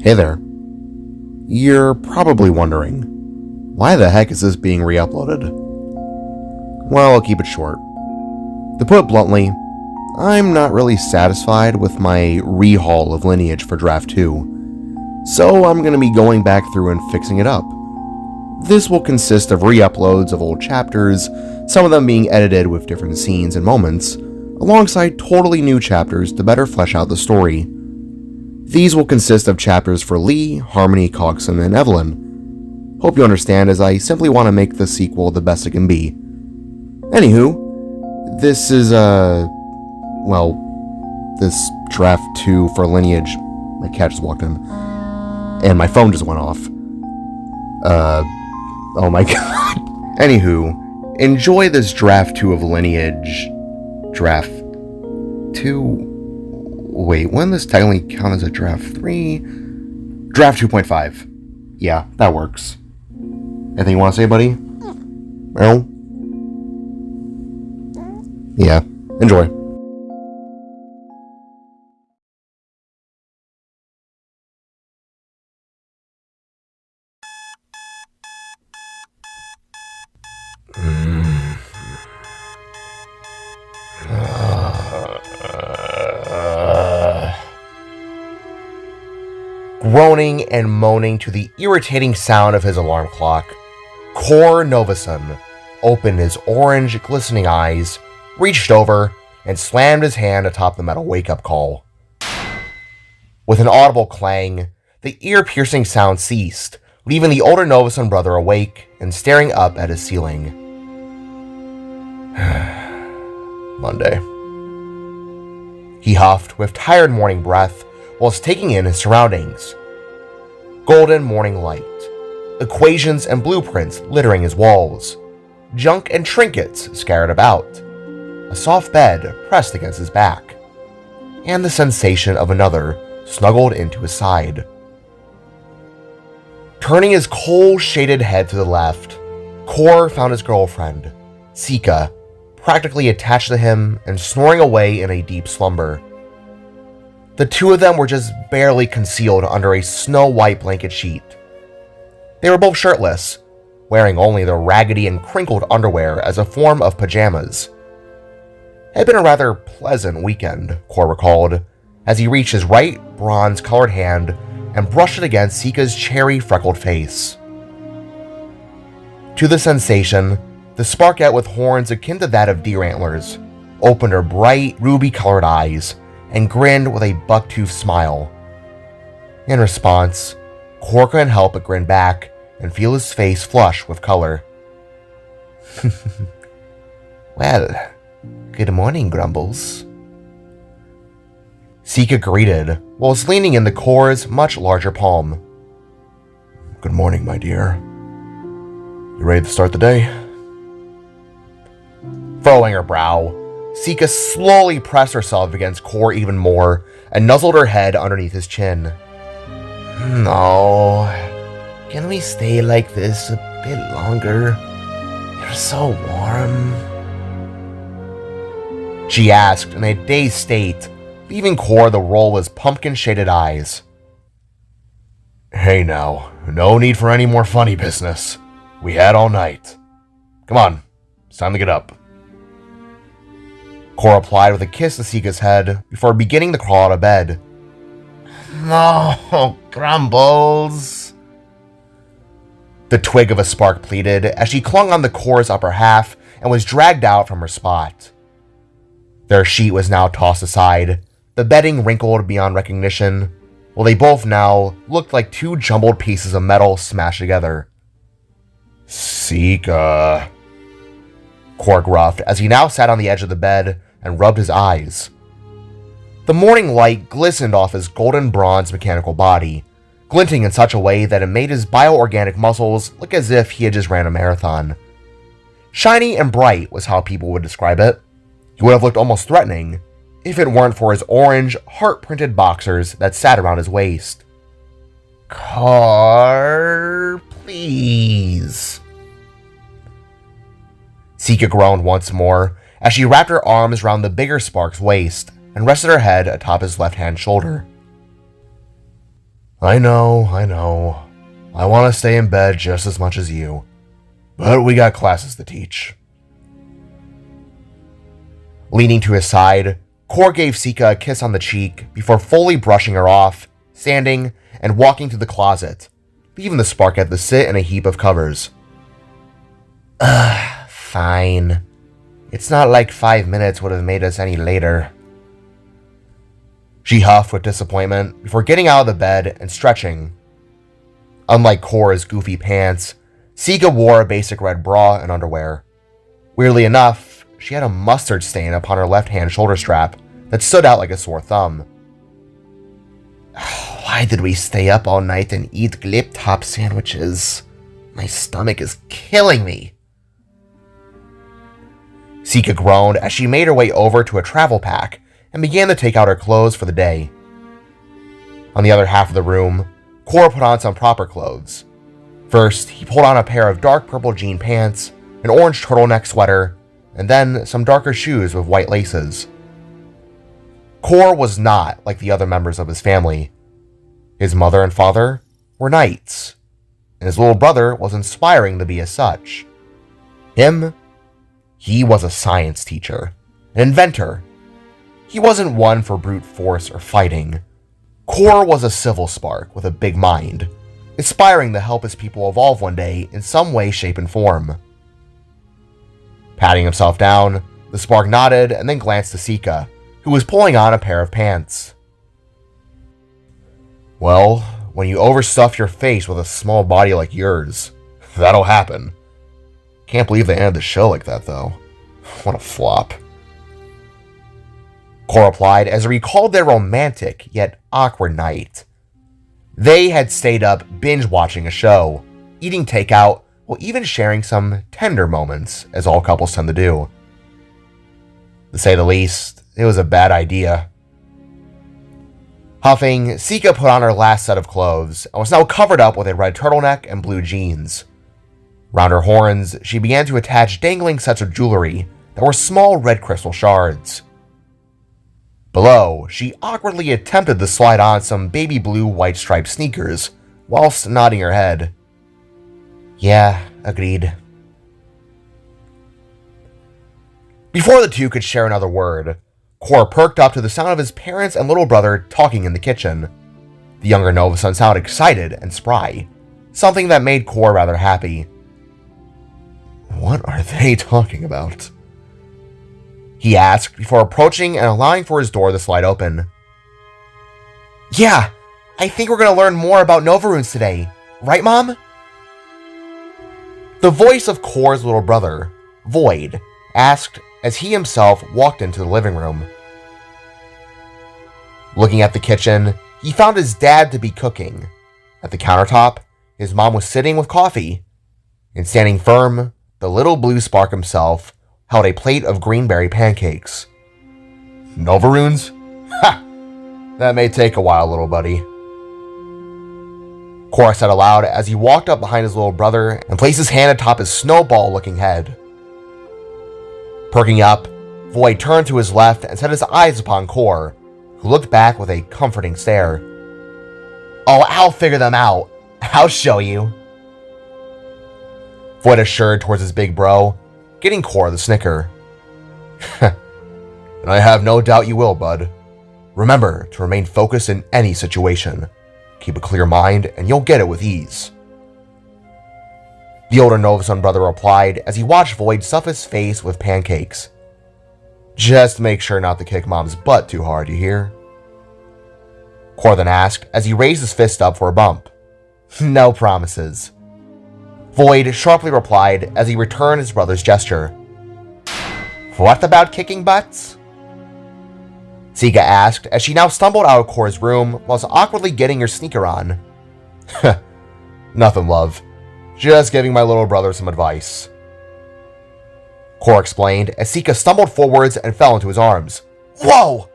Hey there. You're probably wondering, why the heck is this being re-uploaded? Well, I'll keep it short. To put it bluntly, I'm not really satisfied with my rehaul of Lineage for Draft 2, so I'm going to be going back through and fixing it up. This will consist of re-uploads of old chapters, some of them being edited with different scenes and moments, alongside totally new chapters to better flesh out the story. These will consist of chapters for Lee, Harmony, Coxon, and Evelyn. Hope you understand, as I simply want to make the sequel the best it can be. Anywho, this is, this Draft 2 for Lineage. My cat just walked in. And my phone just went off. Oh my god. Anywho, enjoy this Draft 2 of Lineage. Draft 2... Wait, wouldn't this technically count as a Draft 3? Draft 2.5. Yeah, that works. Anything you want to say, buddy? No? Yeah, enjoy. Groaning and moaning to the irritating sound of his alarm clock, Cor Novason opened his orange, glistening eyes, reached over, and slammed his hand atop the metal wake-up call. With an audible clang, the ear-piercing sound ceased, leaving the older Novason brother awake and staring up at his ceiling. Monday. He huffed with tired morning breath whilst taking in his surroundings. Golden morning light, equations and blueprints littering his walls, junk and trinkets scattered about, a soft bed pressed against his back, and the sensation of another snuggled into his side. Turning his coal-shaded head to the left, Cor found his girlfriend, Sika, practically attached to him and snoring away in a deep slumber. The two of them were just barely concealed under a snow-white blanket sheet. They were both shirtless, wearing only their raggedy and crinkled underwear as a form of pajamas. It had been a rather pleasant weekend, Cor recalled, as he reached his right bronze-colored hand and brushed it against Sika's cherry-freckled face. To the sensation, the Sparkette with horns akin to that of deer antlers opened her bright, ruby-colored eyes and grinned with a buck-toothed smile. In response, Cor couldn't help but grin back and feel his face flush with color. Well, good morning, Grumbles. Sika greeted, whilst leaning into Cor's much larger palm. Good morning, my dear. You ready to start the day? Furrowing her brow, Sika slowly pressed herself against Cor even more and nuzzled her head underneath his chin. No, can we stay like this a bit longer? You're so warm. She asked in a dazed state, leaving Cor the roll of his pumpkin-shaded eyes. Hey now, no need for any more funny business. We had all night. Come on, it's time to get up. Cor replied with a kiss to Sika's head before beginning to crawl out of bed. No, Grumbles. The twig of a spark pleaded as she clung on the Cor's upper half and was dragged out from her spot. Their sheet was now tossed aside, the bedding wrinkled beyond recognition, while they both now looked like two jumbled pieces of metal smashed together. Sika, Cor gruffed as he now sat on the edge of the bed and rubbed his eyes. The morning light glistened off his golden bronze mechanical body, glinting in such a way that it made his bioorganic muscles look as if he had just ran a marathon. Shiny and bright was how people would describe it. He would have looked almost threatening if it weren't for his orange, heart-printed boxers that sat around his waist. Cor, please. Sika groaned once more as she wrapped her arms around the bigger Spark's waist and rested her head atop his left-hand shoulder. I know. I want to stay in bed just as much as you, but we got classes to teach. Leaning to his side, Kor gave Sika a kiss on the cheek before fully brushing her off, standing, and walking to the closet, leaving the Sparkette to sit in a heap of covers. Fine. It's not like 5 minutes would have made us any later. She huffed with disappointment before getting out of the bed and stretching. Unlike Kor's goofy pants, Sika wore a basic red bra and underwear. Weirdly enough, she had a mustard stain upon her left-hand shoulder strap that stood out like a sore thumb. Why did we stay up all night and eat glip-top sandwiches? My stomach is killing me. Sika groaned as she made her way over to a travel pack and began to take out her clothes for the day. On the other half of the room, Kor put on some proper clothes. First, he pulled on a pair of dark purple jean pants, an orange turtleneck sweater, and then some darker shoes with white laces. Kor was not like the other members of his family. His mother and father were knights, and his little brother was inspiring to be as such. He was a science teacher, an inventor. He wasn't one for brute force or fighting. Kor was a civil spark with a big mind, aspiring to help his people evolve one day in some way, shape, and form. Patting himself down, the spark nodded and then glanced to Sika, who was pulling on a pair of pants. Well, when you overstuff your face with a small body like yours, that'll happen. Can't believe they ended the show like that, though. What a flop. Kor replied as he recalled their romantic yet awkward night. They had stayed up binge-watching a show, eating takeout, while even sharing some tender moments, as all couples tend to do. To say the least, it was a bad idea. Huffing, Sika put on her last set of clothes and was now covered up with a red turtleneck and blue jeans. Round her horns, she began to attach dangling sets of jewelry that were small red crystal shards. Below, she awkwardly attempted to slide on some baby blue white striped sneakers, whilst nodding her head. Yeah, agreed. Before the two could share another word, Kor perked up to the sound of his parents and little brother talking in the kitchen. The younger Novason sounded excited and spry, something that made Kor rather happy. What are they talking about? He asked before approaching and allowing for his door to slide open. Yeah, I think we're going to learn more about Nova runes today. Right, Mom? The voice of Kor's little brother, Void, asked as he himself walked into the living room. Looking at the kitchen, he found his dad to be cooking. At the countertop, his mom was sitting with coffee. And standing firm, the little blue spark himself held a plate of greenberry pancakes. Nova runes? Ha! That may take a while, little buddy. Kor said aloud as he walked up behind his little brother and placed his hand atop his snowball-looking head. Perking up, Void turned to his left and set his eyes upon Kor, who looked back with a comforting stare. Oh, I'll figure them out. I'll show you. Void assured towards his big bro, getting Kor the snicker. And I have no doubt you will, bud. Remember to remain focused in any situation. Keep a clear mind and you'll get it with ease. The older Novason brother replied as he watched Void stuff his face with pancakes. Just make sure not to kick Mom's butt too hard, you hear? Kor then asked as he raised his fist up for a bump. No promises. Void sharply replied as he returned his brother's gesture. What about kicking butts? Sika asked as she now stumbled out of Kor's room whilst awkwardly getting her sneaker on. Nothing, love. Just giving my little brother some advice. Kor explained as Sika stumbled forwards and fell into his arms. Whoa!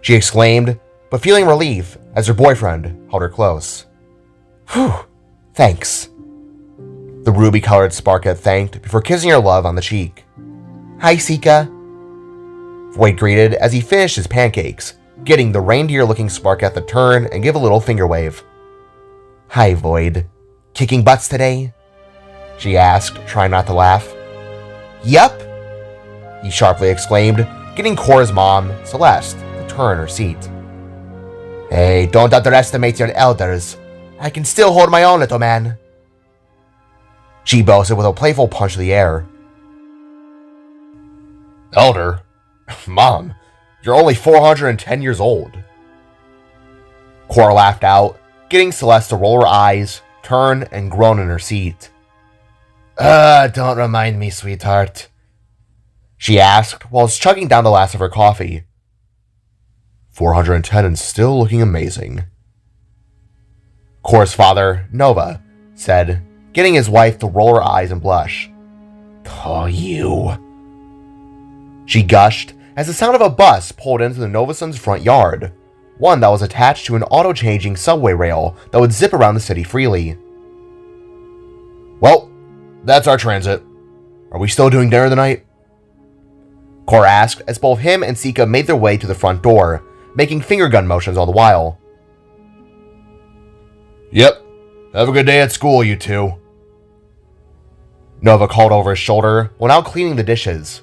She exclaimed, but feeling relief as her boyfriend held her close. Whew, thanks. The ruby-colored Sparkette thanked before kissing her love on the cheek. Hi, Sika. Void greeted as he finished his pancakes, getting the reindeer-looking spark at the turn and give a little finger wave. "Hi, Void. Kicking butts today?" she asked, trying not to laugh. "Yup," he sharply exclaimed, getting Cora's mom, Celeste, to turn her seat. "Hey, don't underestimate your elders. I can still hold my own, little man," she boasted with a playful punch to the air. "Elder? Mom, you're only 410 years old." Cora laughed out, getting Celeste to roll her eyes, turn, and groan in her seat. Don't remind me, sweetheart," she asked while chugging down the last of her coffee. 410 and still looking amazing," Cora's father, Nova, said, getting his wife to roll her eyes and blush. "Oh, you," she gushed as the sound of a bus pulled into the Novasons' front yard, one that was attached to an auto-changing subway rail that would zip around the city freely. "Well, that's our transit. Are we still doing dinner tonight?" Cora asked as both him and Sika made their way to the front door, making finger gun motions all the while. "Yep. Have a good day at school, you two," Nova called over his shoulder while now cleaning the dishes.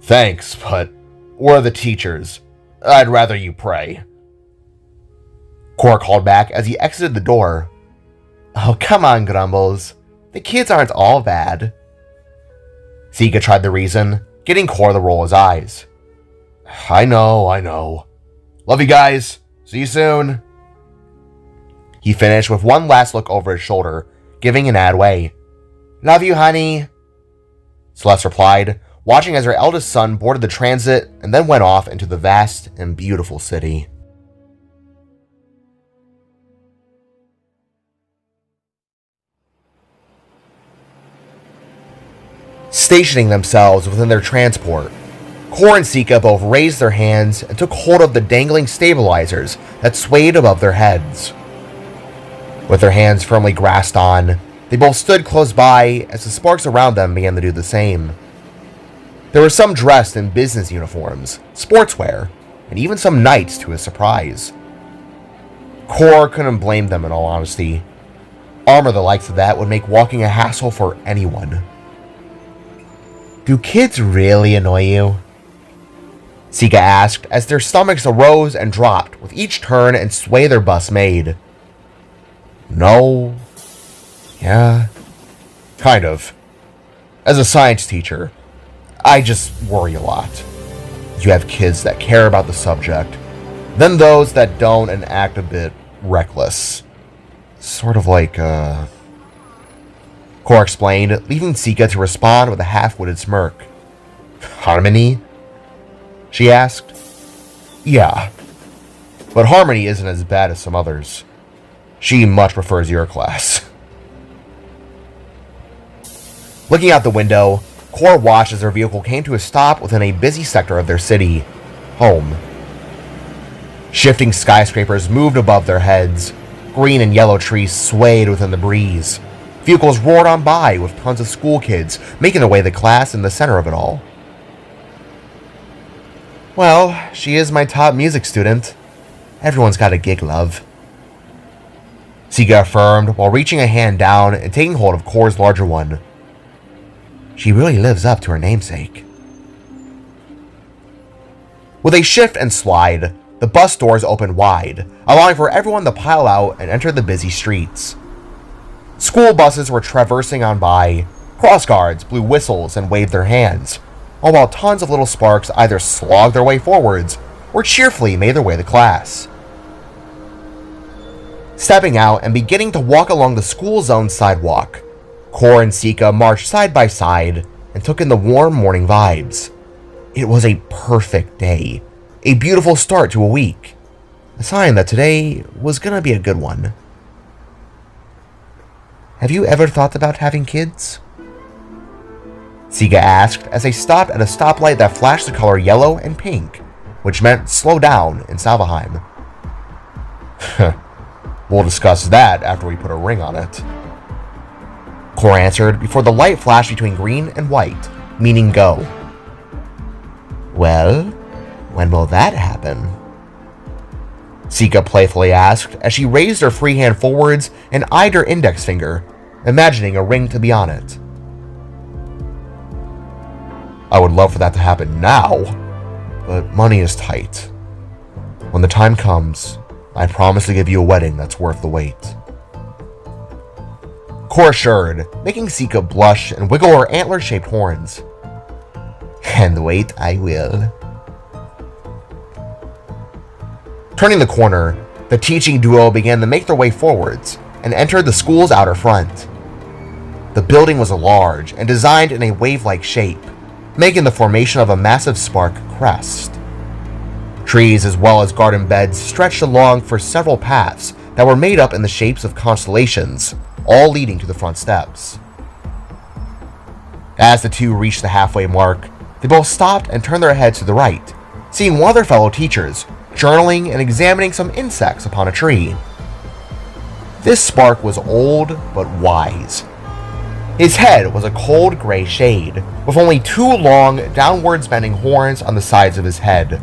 "Thanks, but we're the teachers. I'd rather you pray," Cora called back as he exited the door. "Oh, come on, Grumbles. The kids aren't all bad." Sika tried to reason, getting Cora to roll his eyes. I know. Love you guys. See you soon." He finished with one last look over his shoulder, giving an ad way. "Love you, honey," Celeste replied, watching as her eldest son boarded the transit and then went off into the vast and beautiful city. Stationing themselves within their transport, Cora and Sika both raised their hands and took hold of the dangling stabilizers that swayed above their heads. With their hands firmly grasped on, they both stood close by as the sparks around them began to do the same. There were some dressed in business uniforms, sportswear, and even some knights to his surprise. Cora couldn't blame them in all honesty. Armor the likes of that would make walking a hassle for anyone. "Do kids really annoy you?" Sika asked as their stomachs arose and dropped with each turn and sway their bus made. "No. Yeah. Kind of. As a science teacher, I just worry a lot. You have kids that care about the subject, then those that don't and act a bit reckless. Sort of like, Cora explained, leaving Sika to respond with a half-witted smirk. "Harmony?" she asked. "Yeah. But Harmony isn't as bad as some others. She much prefers your class." Looking out the window, Cora watched as their vehicle came to a stop within a busy sector of their city, home. Shifting skyscrapers moved above their heads. Green and yellow trees swayed within the breeze. Vehicles roared on by with tons of school kids making their way to class in the center of it all. "Well, she is my top music student. Everyone's got a gig, love," Sika affirmed while reaching a hand down and taking hold of Cora's larger one. "She really lives up to her namesake." With a shift and slide, the bus doors opened wide, allowing for everyone to pile out and enter the busy streets. School buses were traversing on by, cross guards blew whistles and waved their hands, all while tons of little sparks either slogged their way forwards or cheerfully made their way to class. Stepping out and beginning to walk along the school zone sidewalk, Cora and Sika marched side by side and took in the warm morning vibes. It was a perfect day, a beautiful start to a week, a sign that today was gonna be a good one. "Have you ever thought about having kids?" Sika asked as they stopped at a stoplight that flashed the color yellow and pink, which meant slow down in Salvaheim. "We'll discuss that after we put a ring on it," Cora answered before the light flashed between green and white, meaning go. "Well, when will that happen?" Sika playfully asked as she raised her free hand forwards and eyed her index finger, imagining a ring to be on it. I would love for that to happen now, but money is tight. When the time comes, I promise to give you a wedding that's worth the wait. Cor assured, making Sika blush and wiggle her antler-shaped horns. And wait I will. Turning the corner, the teaching duo began to make their way forwards and entered the school's outer front. The building was large and designed in a wave-like shape, making the formation of a massive spark crest. Trees as well as garden beds stretched along for several paths that were made up in the shapes of constellations, all leading to the front steps. As the two reached the halfway mark, they both stopped and turned their heads to the right, seeing one of their fellow teachers journaling and examining some insects upon a tree. This spark was old but wise. His head was a cold gray shade, with only two long, downwards bending horns on the sides of his head.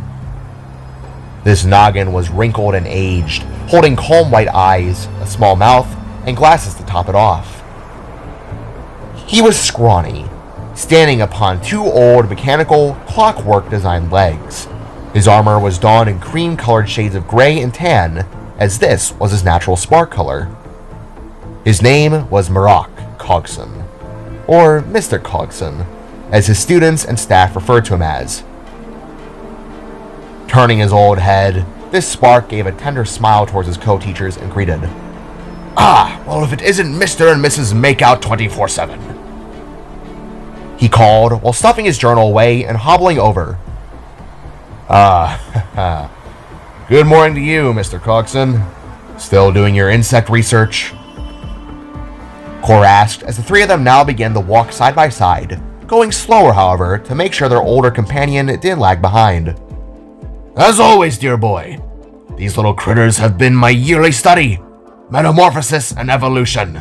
This noggin was wrinkled and aged, holding calm white eyes, a small mouth, and glasses to top it off. He was scrawny, standing upon two old mechanical, clockwork-designed legs. His armor was donned in cream-colored shades of gray and tan, as this was his natural spark color. His name was Marak Cogson, or Mr. Cogson, as his students and staff referred to him as. Turning his old head, this spark gave a tender smile towards his co-teachers and greeted, "Ah, well, if it isn't Mr. and Mrs. Makeout 24/7. He called while stuffing his journal away and hobbling over. Good morning to you, Mr. Cogson. Still doing your insect research?" Cor asked as the three of them now began to walk side by side, going slower, however, to make sure their older companion didn't lag behind. "As always, dear boy. These little critters have been my yearly study. Metamorphosis and evolution."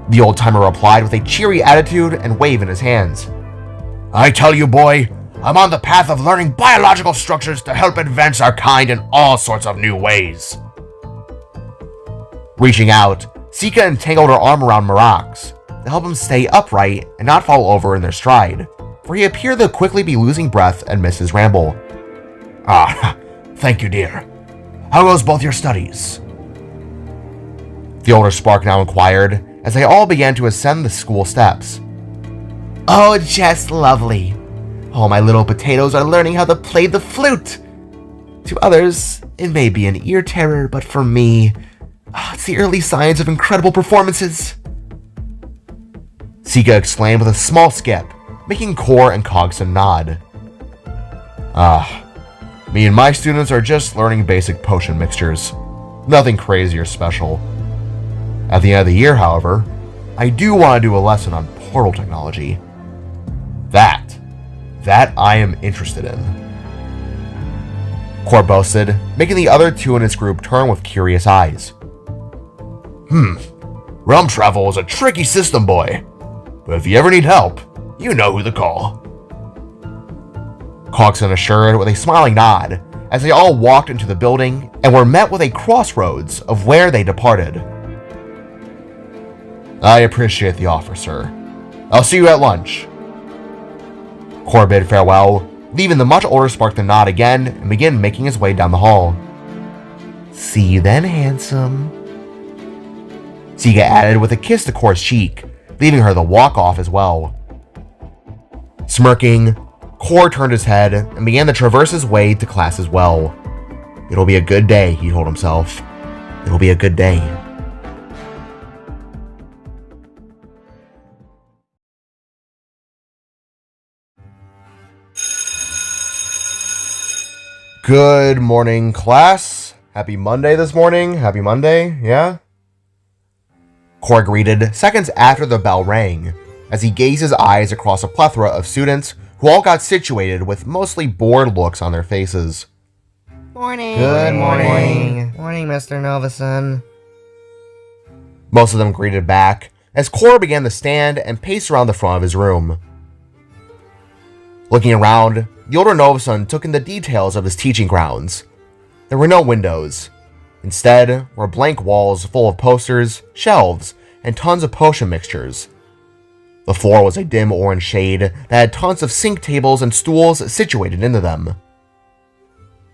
The old-timer replied with a cheery attitude and wave in his hands. "I tell you, boy, I'm on the path of learning biological structures to help advance our kind in all sorts of new ways." Reaching out, Sika entangled her arm around Marak's to help him stay upright and not fall over in their stride, for he appeared to quickly be losing breath and miss his ramble. Thank you, dear. How goes both your studies?" The older spark now inquired, as they all began to ascend the school steps. "Oh, just lovely. All my little potatoes are learning how to play the flute. To others, it may be an ear terror, but for me, it's the early signs of incredible performances." Sika exclaimed with a small skip, making Cor and Cogson nod. Me and my students are just learning basic potion mixtures. Nothing crazy or special. At the end of the year, however, I do want to do a lesson on portal technology. That I am interested in." Cor boasted, making the other two in his group turn with curious eyes. Realm travel is a tricky system, boy. But if you ever need help, you know who to call." Cogson assured with a smiling nod as they all walked into the building and were met with a crossroads of where they departed. "I appreciate the offer, sir. I'll see you at lunch." Cor bid farewell, leaving the much older spark to nod again and begin making his way down the hall. "See you then, handsome," Sika added with a kiss to Cor's cheek, leaving her to walk off as well. Smirking, Cor turned his head and began to traverse his way to class as well. It'll be a good day, he told himself. It'll be a good day. Good morning, class. Happy Monday this morning. Happy Monday, yeah? Cor greeted seconds after the bell rang, as he gazed his eyes across a plethora of students who all got situated with mostly bored looks on their faces. Morning. Good morning. Morning, Mr. Novason. Most of them greeted back, as Cor began to stand and pace around the front of his room. Looking around, the older Novason took in the details of his teaching grounds. There were no windows. Instead, were blank walls full of posters, shelves, and tons of potion mixtures. The floor was a dim orange shade that had tons of sink tables and stools situated into them.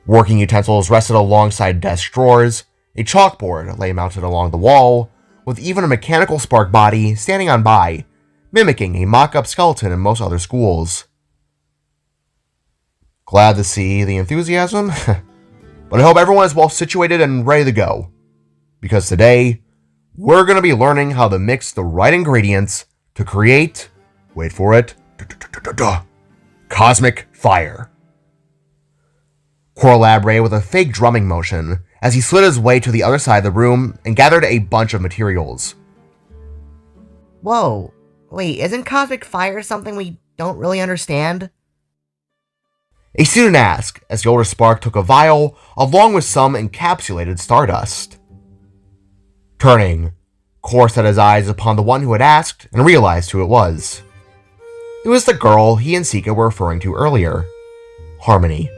Working utensils rested alongside desk drawers. A chalkboard lay mounted along the wall, with even a mechanical spark body standing on by, mimicking a mock-up skeleton in most other schools. Glad to see the enthusiasm, but I hope everyone is well situated and ready to go, because today, we're going to be learning how to mix the right ingredients to create, wait for it, cosmic fire. Cor elaborated with a fake drumming motion as he slid his way to the other side of the room and gathered a bunch of materials. Whoa, wait, isn't cosmic fire something we don't really understand? A student asked as the older Spark took a vial along with some encapsulated stardust. Turning, Cor set his eyes upon the one who had asked and realized who it was. It was the girl he and Sika were referring to earlier, Harmony.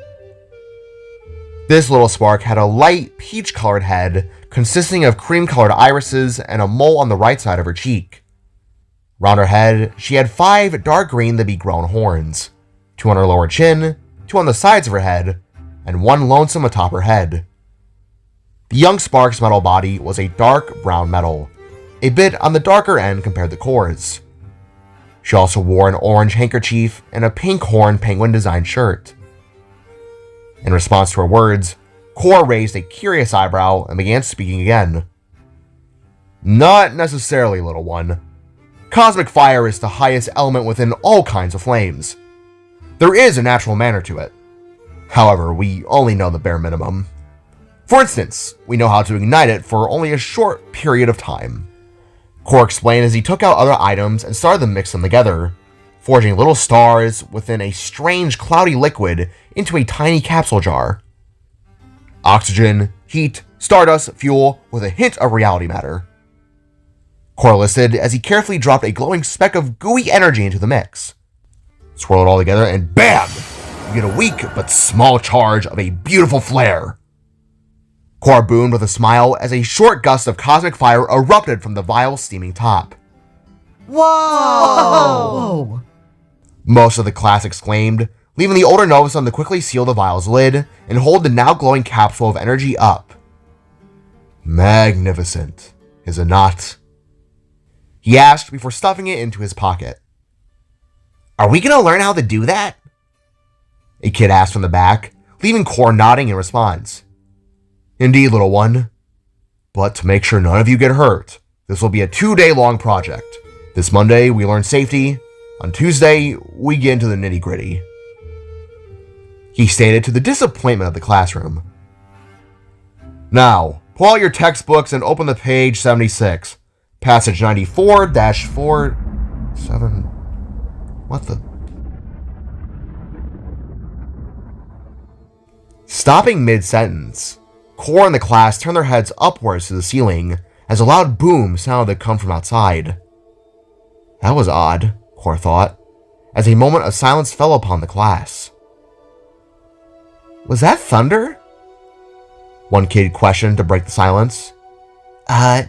This little Spark had a light peach-colored head consisting of cream-colored irises and a mole on the right side of her cheek. Round her head, she had 5 dark green to be grown horns, 2 on her lower chin, 2 on the sides of her head, and 1 lonesome atop her head. The young Spark's metal body was a dark brown metal, a bit on the darker end compared to Cor's. She also wore an orange handkerchief and a pink horn penguin designed shirt. In response to her words, Cor raised a curious eyebrow and began speaking again. Not necessarily, little one. Cosmic fire is the highest element within all kinds of flames. There is a natural manner to it. However, we only know the bare minimum. For instance, we know how to ignite it for only a short period of time. Cor explained as he took out other items and started to mix them together, forging little stars within a strange cloudy liquid into a tiny capsule jar. Oxygen, heat, stardust, fuel, with a hint of reality matter. Cor listed as he carefully dropped a glowing speck of gooey energy into the mix. Swirl it all together and BAM! You get a weak but small charge of a beautiful flare. Cor boomed with a smile as a short gust of cosmic fire erupted from the vial's steaming top. Whoa! Most of the class exclaimed, leaving the older Novason to quickly seal the vial's lid and hold the now glowing capsule of energy up. Magnificent, is it not? He asked before stuffing it into his pocket. Are we going to learn how to do that? A kid asked from the back, leaving Cor nodding in response. Indeed, little one. But to make sure none of you get hurt, this will be a 2-day-long project. This Monday, we learn safety. On Tuesday, we get into the nitty-gritty. He stated to the disappointment of the classroom. Now, pull out your textbooks and open to page 76. Passage 94-47... What the... Stopping mid-sentence, Cor and the class turned their heads upwards to the ceiling as a loud boom sounded to come from outside. That was odd, Cor thought, as a moment of silence fell upon the class. Was that thunder? One kid questioned to break the silence.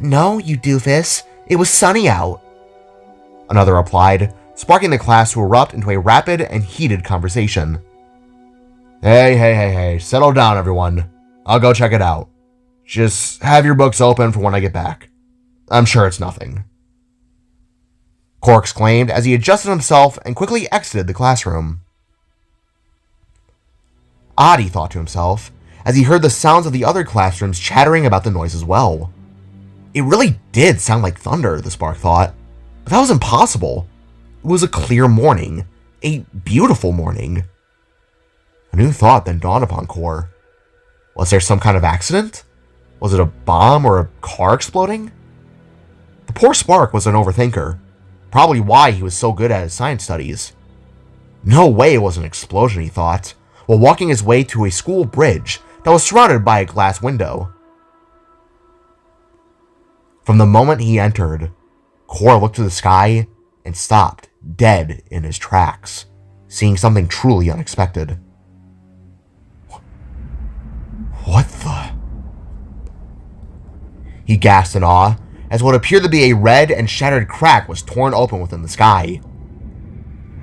No, you doofus. It was sunny out. Another replied, sparking the class to erupt into a rapid and heated conversation. Hey, settle down, everyone. I'll go check it out. Just have your books open for when I get back. I'm sure it's nothing. Cor exclaimed as he adjusted himself and quickly exited the classroom. Odd, he thought to himself, as he heard the sounds of the other classrooms chattering about the noise as well. It really did sound like thunder, the Spark thought, but that was impossible. It was a clear morning, a beautiful morning. A new thought then dawned upon Cor. Was there some kind of accident? Was it a bomb or a car exploding? The poor Spark was an overthinker, probably why he was so good at his science studies. No way it was an explosion, he thought, while walking his way to a school bridge that was surrounded by a glass window. From the moment he entered, Cor looked to the sky and stopped dead in his tracks, seeing something truly unexpected. What the? He gasped in awe as what appeared to be a red and shattered crack was torn open within the sky.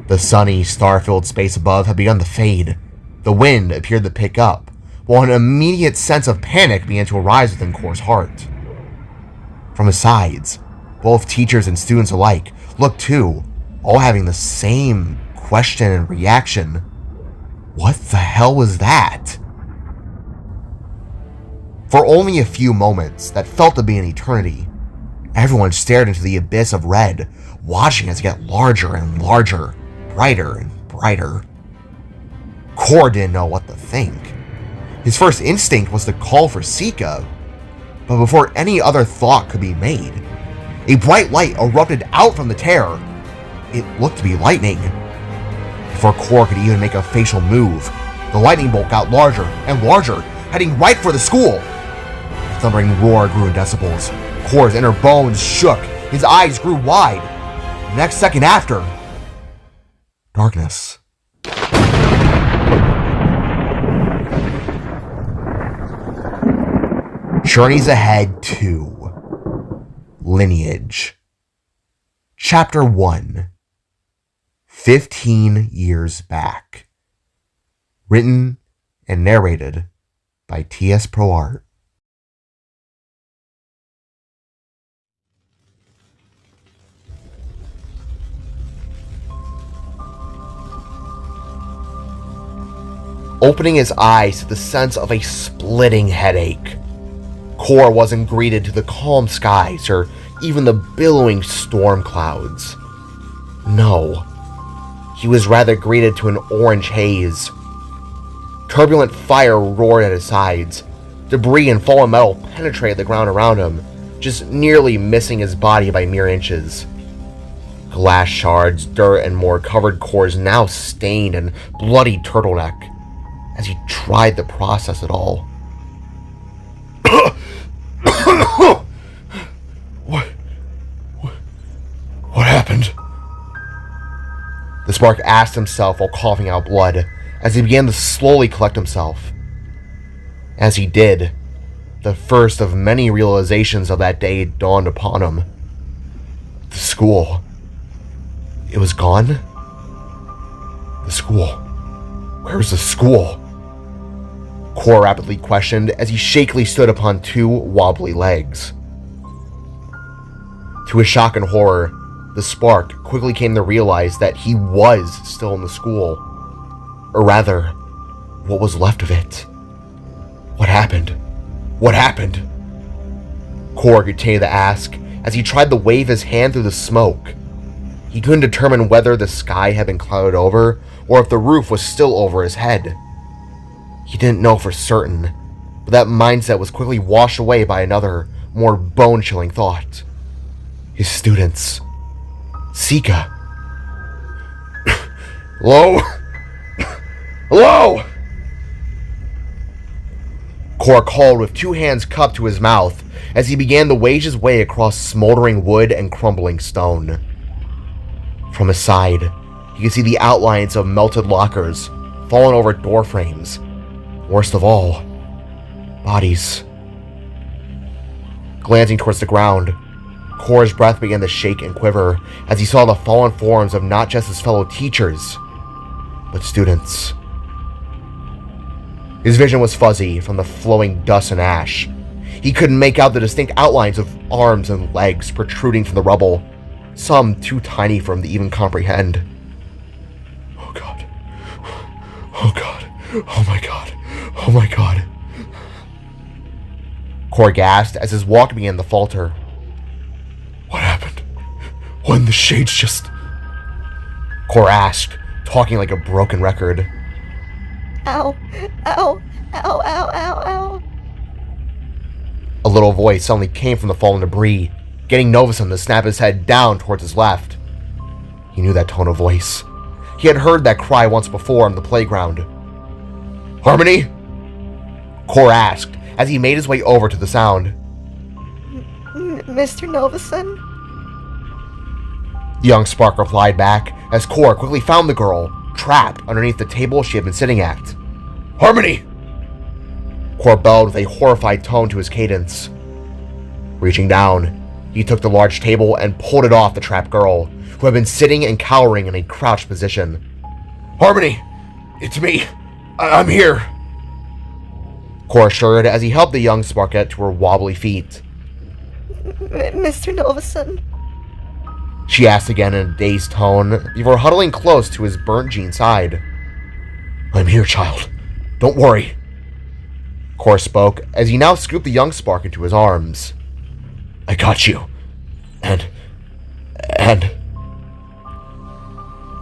The sunny, star-filled space above had begun to fade. The wind appeared to pick up, while an immediate sense of panic began to arise within Core's heart. From his sides, both teachers and students alike looked too, all having the same question and reaction. What the hell was that? For only a few moments that felt to be an eternity, everyone stared into the abyss of red, watching as it got larger and larger, brighter and brighter. Core didn't know what to think. His first instinct was to call for Sika, but before any other thought could be made, a bright light erupted out from the tear. It looked to be lightning. Before Core could even make a facial move, the lightning bolt got larger and larger, heading right for the school. The thundering roar grew in decibels. Core's inner bones shook, his eyes grew wide. The next second after, darkness. Journeys Ahead 2, Lineage. Chapter 1, 15 Years Back. Written and narrated by T.S. ProArt. Opening his eyes to the sense of a splitting headache, Core wasn't greeted to the calm skies or even the billowing storm clouds. No, he was rather greeted to an orange haze. Turbulent fire roared at his sides. Debris and fallen metal penetrated the ground around him, just nearly missing his body by mere inches. Glass shards, dirt, and more covered Core's now stained and bloody turtleneck as he tried to process it all. What happened? The spark asked himself while coughing out blood as he began to slowly collect himself. As he did, the first of many realizations of that day dawned upon him. The school. It was gone? The school. Where's the school? Core rapidly questioned as he shakily stood upon two wobbly legs. To his shock and horror, the spark quickly came to realize that he was still in the school. Or rather, what was left of it. What happened? What happened? Core continued to ask as he tried to wave his hand through the smoke. He couldn't determine whether the sky had been clouded over or if the roof was still over his head. He didn't know for certain, but that mindset was quickly washed away by another, more bone-chilling thought. His students. Sika. Hello? Hello? Core called with two hands cupped to his mouth as he began to wage his way across smoldering wood and crumbling stone. From his side, he could see the outlines of melted lockers, fallen over door frames. Worst of all, bodies. Glancing towards the ground, Core's breath began to shake and quiver as he saw the fallen forms of not just his fellow teachers, but students. His vision was fuzzy from the flowing dust and ash. He couldn't make out the distinct outlines of arms and legs protruding from the rubble, some too tiny for him to even comprehend. Oh God. Oh God. Oh my God. Oh my God. Core gasped as his walk began to falter. What happened? When the shades just... Core asked, talking like a broken record. Ow, ow, ow, ow, ow, ow. A little voice suddenly came from the fallen debris, getting Novison to snap his head down towards his left. He knew that tone of voice. He had heard that cry once before on the playground. Harmony? Core asked as he made his way over to the sound. Mr. Novison? The young spark replied back as Core quickly found the girl, trapped underneath the table she had been sitting at. Harmony! Core bellowed with a horrified tone to his cadence. Reaching down, he took the large table and pulled it off the trapped girl, who had been sitting and cowering in a crouched position. "Harmony! It's me! I'm here!" Core assured as he helped the young Sparkette to her wobbly feet. Mr. Novason? She asked again in a dazed tone before huddling close to his burnt jean side. "I'm here, child. Don't worry." Core spoke as he now scooped the young spark into his arms. "I got you. And...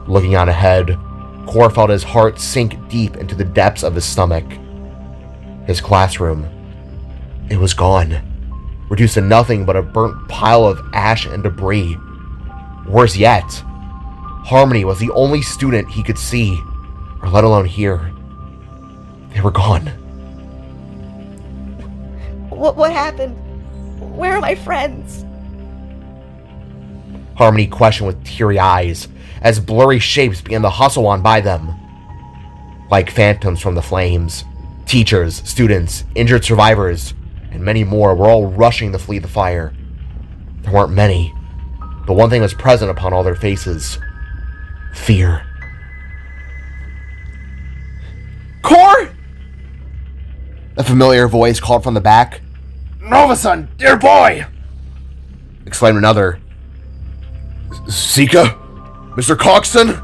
Looking on ahead, Core felt his heart sink deep into the depths of his stomach. His classroom. It was gone, reduced to nothing but a burnt pile of ash and debris. Worse yet, Harmony was the only student he could see, or let alone hear. They were gone. What happened? Where are my friends? Harmony questioned with teary eyes as blurry shapes began to hustle on by them. Like phantoms from the flames, teachers, students, injured survivors, and many more were all rushing to flee the fire. There weren't many, but one thing was present upon all their faces: fear. "Core!" A familiar voice called from the back. "Novason, dear boy!" exclaimed another. "Sika? Mr. Coxon?"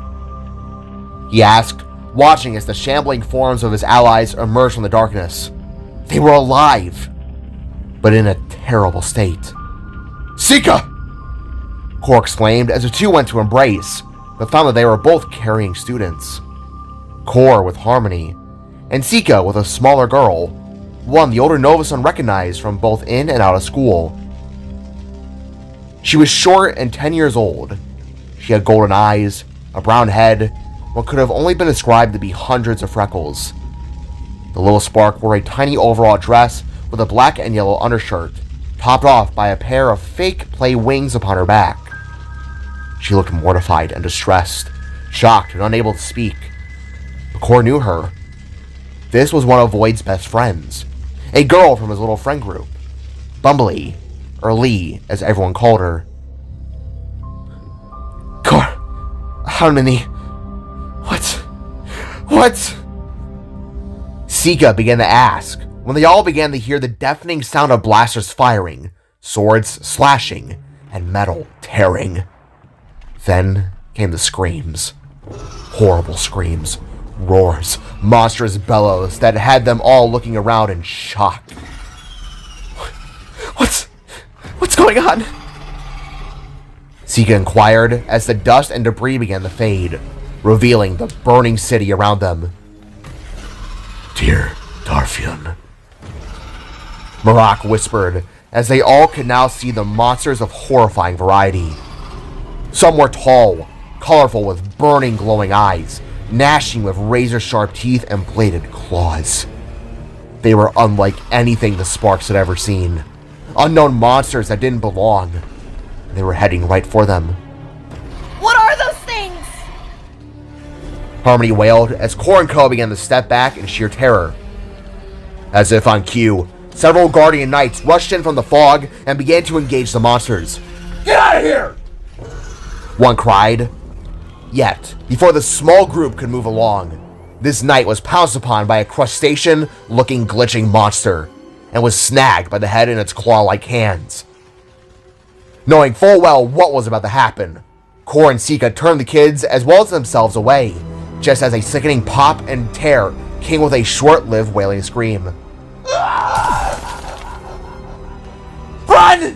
he asked, watching as the shambling forms of his allies emerged from the darkness. They were alive, but in a terrible state. "Sika!" Core exclaimed as the two went to embrace, but found that they were both carrying students. Core with Harmony, and Sika with a smaller girl, one the older Novason recognized from both in and out of school. She was short and 10 years old. She had golden eyes, a brown head, what could have only been described to be hundreds of freckles. The little spark wore a tiny overall dress with a black and yellow undershirt, topped off by a pair of fake play wings upon her back. She looked mortified and distressed, shocked and unable to speak. But Core knew her. This was one of Void's best friends, a girl from his little friend group, Bumbly, or Lee, as everyone called her. "Core, Harmony, what? Sika began to ask when they all began to hear the deafening sound of blasters firing, swords slashing, and metal tearing. Then came the screams. Horrible screams, roars, monstrous bellows that had them all looking around in shock. What's going on?" Sika inquired as the dust and debris began to fade, revealing the burning city around them. "Dear Darfion," Marak whispered as they all could now see the monsters of horrifying variety. Some were tall, colorful with burning glowing eyes, gnashing with razor-sharp teeth and bladed claws. They were unlike anything the Sparks had ever seen. Unknown monsters that didn't belong. They were heading right for them. What are those things? Harmony wailed as Core and Co began to step back in sheer terror. As if on cue, several Guardian Knights rushed in from the fog and began to engage the monsters. "Get out of here!" one cried. Yet, before the small group could move along, this knight was pounced upon by a crustacean-looking glitching monster and was snagged by the head in its claw-like hands. Knowing full well what was about to happen, Core and Sika turned the kids as well as themselves away, just as a sickening pop and tear came with a short-lived wailing scream. "Run!"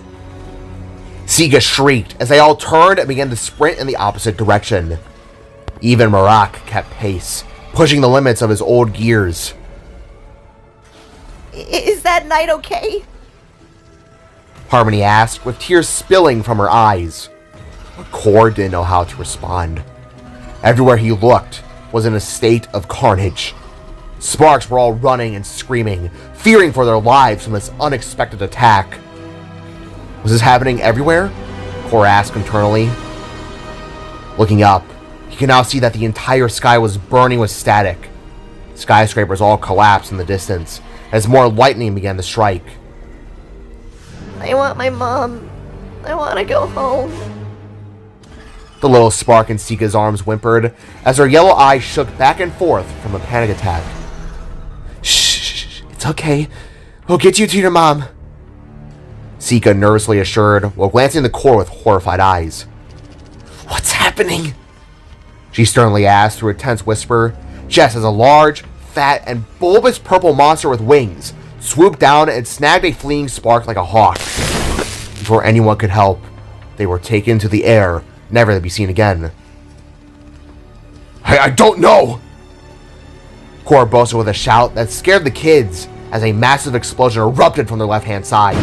Sika shrieked as they all turned and began to sprint in the opposite direction. Even Marak kept pace, pushing the limits of his old gears. Is that knight okay? Harmony asked, with tears spilling from her eyes. But Core didn't know how to respond. Everywhere he looked was in a state of carnage. Sparks were all running and screaming, fearing for their lives from this unexpected attack. Was this happening everywhere? Core asked internally. Looking up, he could now see that the entire sky was burning with static. Skyscrapers all collapsed in the distance, as more lightning began to strike. I want my mom. I want to go home. The little spark in Sika's arms whimpered as her yellow eyes shook back and forth from a panic attack. Shh, it's okay. We'll get you to your mom, Sika nervously assured while glancing at the Core with horrified eyes. What's happening? She sternly asked through a tense whisper, just as a large, fat, and bulbous purple monster with wings swooped down and snagged a fleeing spark like a hawk. Before anyone could help, they were taken to the air, never to be seen again. I don't know! Core boasted with a shout that scared the kids as a massive explosion erupted from their left-hand side.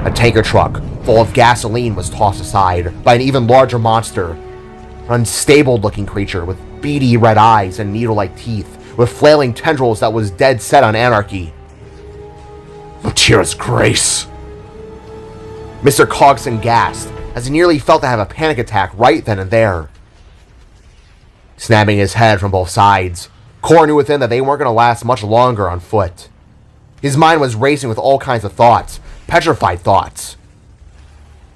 A tanker truck full of gasoline was tossed aside by an even larger monster, an unstable-looking creature with beady red eyes and needle-like teeth, with flailing tendrils that was dead set on anarchy. Latira's grace! Mr. Cogson gasped as he nearly felt to have a panic attack right then and there. Snapping his head from both sides, Core knew within that they weren't going to last much longer on foot. His mind was racing with all kinds of thoughts, petrified thoughts.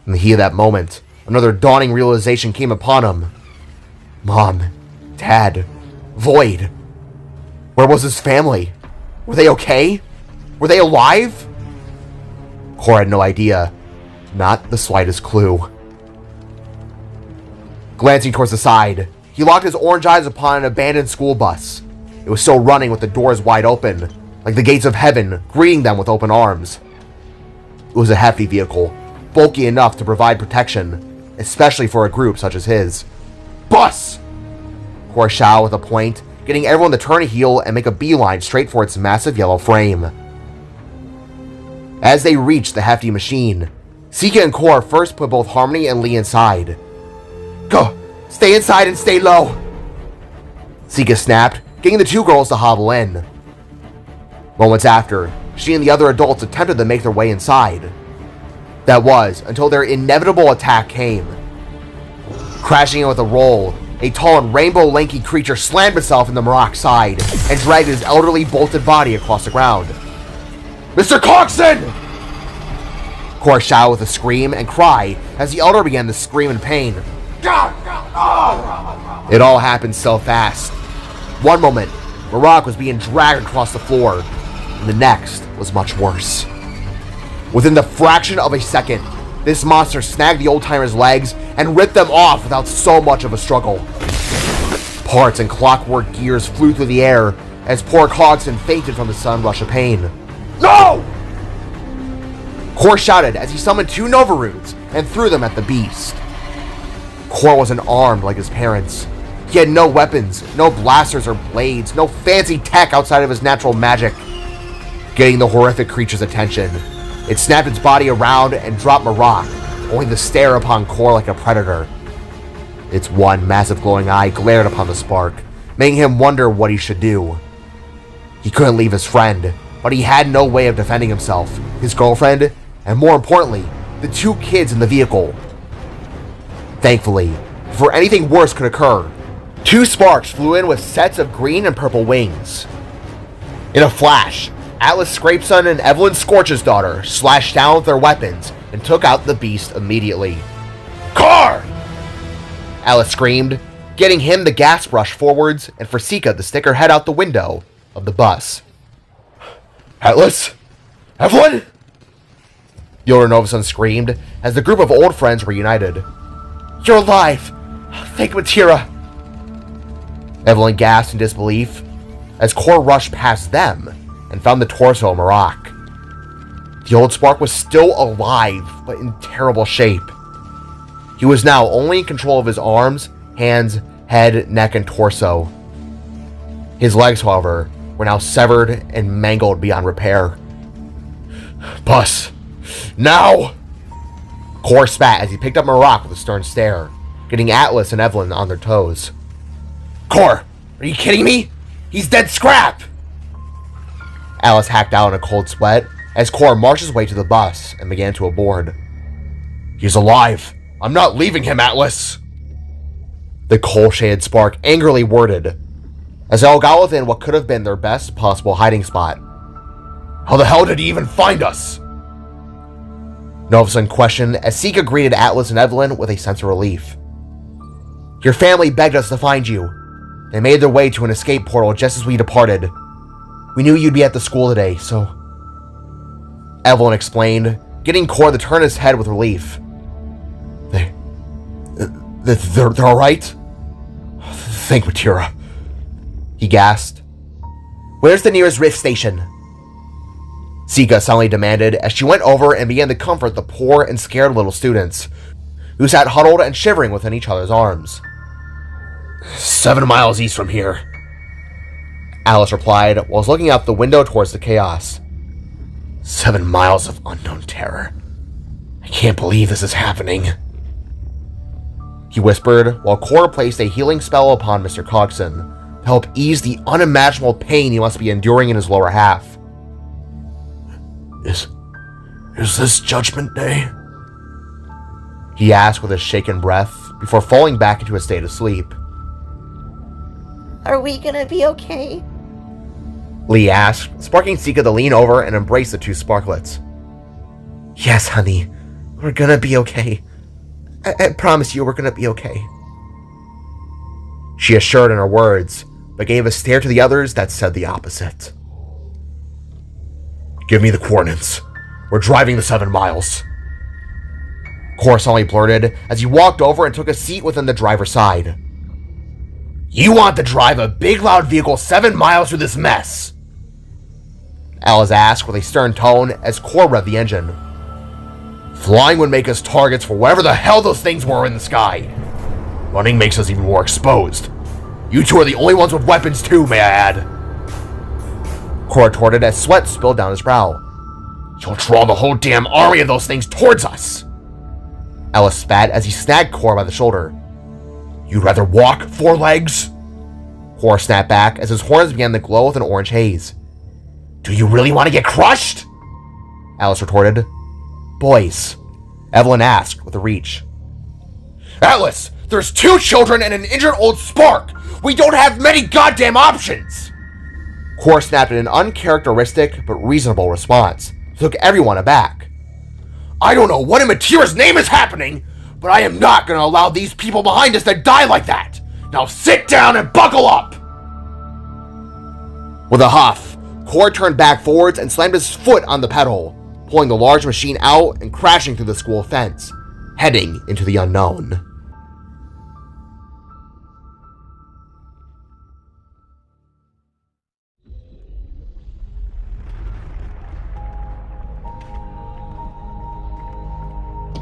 In the heat of that moment, another dawning realization came upon him. Mom, Dad, Void. Where was his family? Were they okay? Were they alive? Core had no idea. Not the slightest clue. Glancing towards the side, he locked his orange eyes upon an abandoned school bus. It was still running with the doors wide open, like the gates of heaven greeting them with open arms. It was a hefty vehicle, bulky enough to provide protection, especially for a group such as his. Bus! Core shouted with a point, getting everyone to turn a heel and make a beeline straight for its massive yellow frame. As they reached the hefty machine, Sika and Core first put both Harmony and Lee inside. Go! Stay inside and stay low! Sika snapped, getting the two girls to hobble in. Moments after, she and the other adults attempted to make their way inside. That was until their inevitable attack came. Crashing in with a roll, a tall and rainbow-lanky creature slammed itself into Marak's side and dragged his elderly, bolted body across the ground. Mr. Coxon! Core shouted with a scream and cry as the elder began to scream in pain. It all happened so fast. One moment, Marak was being dragged across the floor, and the next was much worse. Within the fraction of a second, this monster snagged the old-timer's legs and ripped them off without so much of a struggle. Parts and clockwork gears flew through the air as poor Cogson fainted from the sudden rush of pain. No! Core shouted as he summoned two Nova Runes and threw them at the beast. Core wasn't armed like his parents. He had no weapons, no blasters or blades, no fancy tech outside of his natural magic. Getting the horrific creature's attention, it snapped its body around and dropped Marak, only to stare upon Core like a predator. Its one massive glowing eye glared upon the spark, making him wonder what he should do. He couldn't leave his friend, but he had no way of defending himself, his girlfriend, and more importantly, the two kids in the vehicle. Thankfully, before anything worse could occur, two sparks flew in with sets of green and purple wings. In a flash, Atlas Scrapeson and Evelyn Scorch's daughter slashed down with their weapons and took out the beast immediately. Car! Atlas screamed, getting him the gas rush forwards and for Sika to stick her head out the window of the bus. Atlas? Evelyn? The older Novason screamed as the group of old friends were united. You're alive! Thank Matira! Evelyn gasped in disbelief as Core rushed past them and found the torso of Marak. The old spark was still alive, but in terrible shape. He was now only in control of his arms, hands, head, neck, and torso. His legs, however, were now severed and mangled beyond repair. Bus! Now! Core spat as he picked up Marak with a stern stare, getting Atlas and Evelyn on their toes. Core! Are you kidding me? He's dead scrap! Alice hacked out in a cold sweat as Core marched his way to the bus and began to aboard. He's alive! I'm not leaving him, Atlas! The coal-shaded spark angrily worded, as they all got within what could have been their best possible hiding spot, How the hell did he even find us? Novison questioned as Sika greeted Atlas and Evelyn with a sense of relief. Your family begged us to find you. They made their way to an escape portal just as we departed. We knew you'd be at the school today, so... Evelyn explained, getting Cor to turn his head with relief. They're all right? Thank Matira. He gasped. Where's the nearest rift station? Sika suddenly demanded as she went over and began to comfort the poor and scared little students, who sat huddled and shivering within each other's arms. 7 miles east from here, Alice replied while looking out the window towards the chaos. 7 miles of unknown terror. I can't believe this is happening, he whispered while Cor placed a healing spell upon Mr. Coxon to help ease the unimaginable pain he must be enduring in his lower half. Is this Judgment Day? He asked with a shaken breath before falling back into a state of sleep. Are we gonna be okay? Lee asked, sparking Sika to lean over and embrace the two sparklets. Yes, honey. We're gonna be okay. I promise you we're gonna be okay. She assured in her words, but gave a stare to the others that said the opposite. Give me the coordinates. We're driving the 7 miles. Cor suddenly blurted as he walked over and took a seat within the driver's side. You want to drive a big loud vehicle 7 miles through this mess? Alice asked with a stern tone as Cor revved the engine. Flying would make us targets for whatever the hell those things were in the sky. Running makes us even more exposed. You two are the only ones with weapons too, may I add. Cor retorted as sweat spilled down his brow. You'll draw the whole damn army of those things towards us. Alice spat as he snagged Cor by the shoulder. You'd rather walk 4 legs? Cor snapped back as his horns began to glow with an orange haze. Do you really want to get crushed? Alice retorted. Boys, Evelyn asked with a reach. Alice, there's 2 children and an injured old spark. We don't have many goddamn options. Cor snapped in an uncharacteristic but reasonable response that took everyone aback. I don't know what in Matira's name is happening, but I am not going to allow these people behind us to die like that. Now sit down and buckle up. With a huff, Cor turned back forwards and slammed his foot on the pedal, pulling the large machine out and crashing through the school fence, heading into the unknown.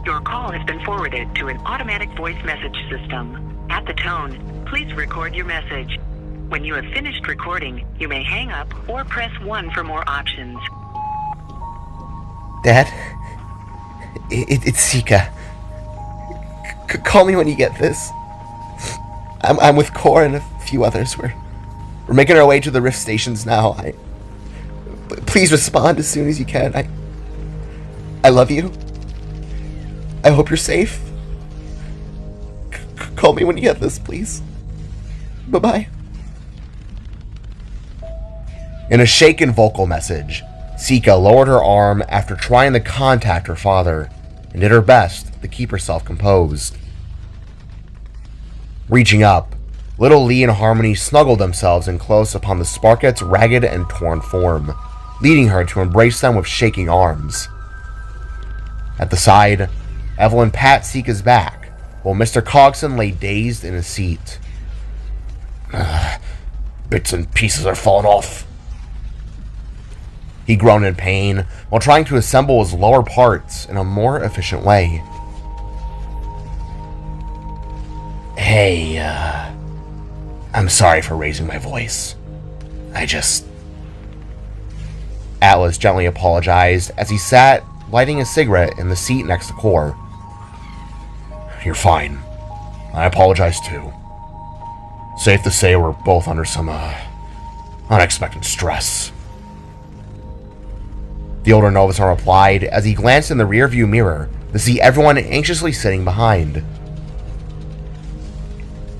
Your call has been forwarded to an automatic voice message system. At the tone, please record your message. When you have finished recording, you may hang up or press 1 for more options. Dad, it's Sika. Call me when you get this. I'm with Cor and a few others. We're making our way to the rift stations now. Please respond as soon as you can. I love you. I hope you're safe. Call me when you get this, please. Bye-bye. In a shaken vocal message, Sika lowered her arm after trying to contact her father and did her best to keep herself composed. Reaching up, little Lee and Harmony snuggled themselves in close upon the Sparket's ragged and torn form, leading her to embrace them with shaking arms. At the side, Evelyn pat Sika's back, while Mr. Cogson lay dazed in his seat. Bits and pieces are falling off. He groaned in pain while trying to assemble his lower parts in a more efficient way. Hey, I'm sorry for raising my voice. Atlas gently apologized as he sat, lighting a cigarette in the seat next to Cor. You're fine. I apologize too. Safe to say we're both under some, unexpected stress. The older Novison replied as he glanced in the rearview mirror to see everyone anxiously sitting behind.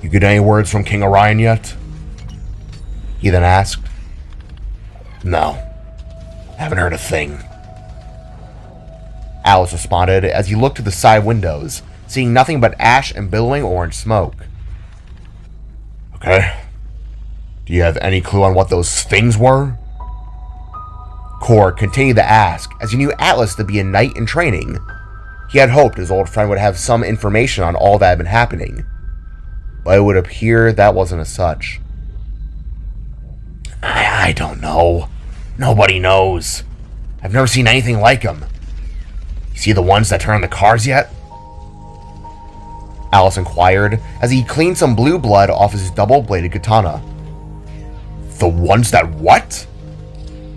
You get any words from King Orion yet? He then asked. No. Haven't heard a thing. Alice responded as he looked to the side windows, seeing nothing but ash and billowing orange smoke. Okay. Do you have any clue on what those things were? Core continued to ask, as he knew Atlas to be a knight in training. He had hoped his old friend would have some information on all that had been happening, but it would appear that wasn't as such. I don't know. Nobody knows. I've never seen anything like them. You see the ones that turn on the cars yet? Alice inquired as he cleaned some blue blood off his double-bladed katana. The ones that what?